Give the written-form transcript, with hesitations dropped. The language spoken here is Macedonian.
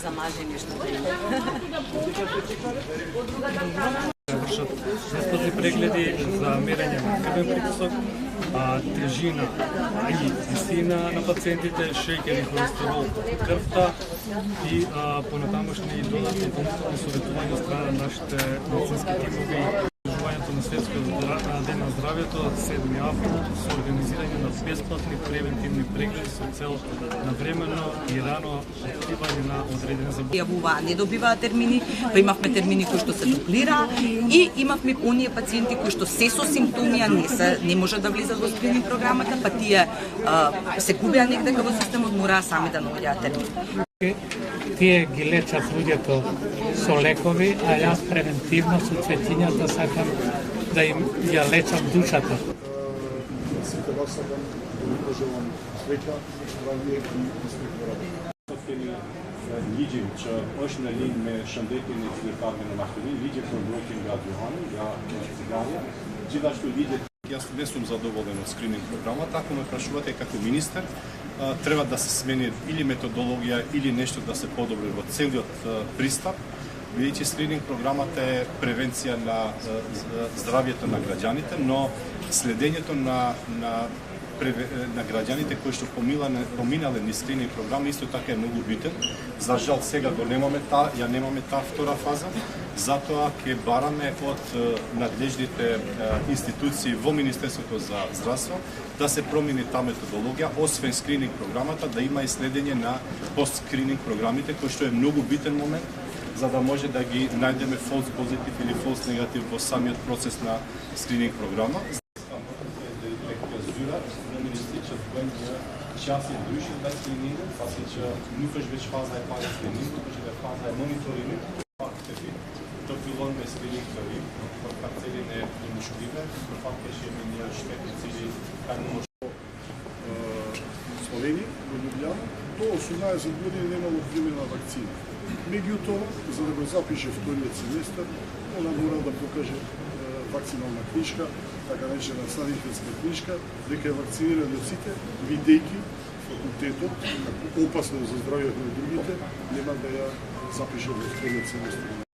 за мажи нешто да има. Вршат бесплатни прегледи за мерење на крвен притисок, тежина и висина на пациентите, шеќер и холестерол во крвта и понатамошни додатни дополнителни советувања од страна на нашите медицински тимови. Одржувањето на Светскиот ден на здравјето 7 април со организирање на бесплатни превентивни прегледи со цел навремено и рано откривање на одредени заболувања. Јавуваа, не добиваа термини, па имавме термини кои што се дуплираа и имавме оние пациенти кои што се со симптоми, а не можат да влизат во скрининг програмата, па тие се губеа негде во системот, мораа сами да наоѓаат термини. Тие ги лечат луѓето со лекови, а јас превентивно со цветињата сакам да им ја лечам душата. Сите вас сакам да ви пожелам среќа, здравје и успех во работа. Liđe, që është në linjë me shëndetin e qytetarëve në Maqedoni, ligje për mbrojtjen nga Johani, nga Cigania, gjithashtu ligje. Јас не сум задоволен од скрининг програмата, ако ме прашувате како министер, треба да се смени или методологија или нешто да се подобри во целиот пристап, бидејќи скрининг програмата е превенција на здравјето на граѓаните, но следењето на граѓаните кои што поминале низ скрининг програма исто така е многу битен. За жал сега го немаме таа втора фаза, затоа ќе бараме од надлежните институции во Министерството за здравство да се промени таа методологија, освен скрининг програмата да има и следење на постскрининг програмите, кој што е многу битен момент за да може да ги најдеме false позитив или false негатив во самиот процес на скрининг програма. Qasje ndryshme nga skrinimi, pasi që nuk është veç faza e parë e skrinimit, por është faza e monitorimit. Të fillon me skrinim të ri për kancerin e mushkujve, për fakt që jemi një shtet i cili ka numër Словенија, во Ljubljana, до 18 години немало примена вакцина. Меѓутоа, за да го запише вториот семестар, она мора да покаже вакцинална книжка, така наречена санитетска книжка, дека е вакциниран од сите, видејќи факултетот, како опасно за здравјето на другите, нема да ја запише во вториот семестар.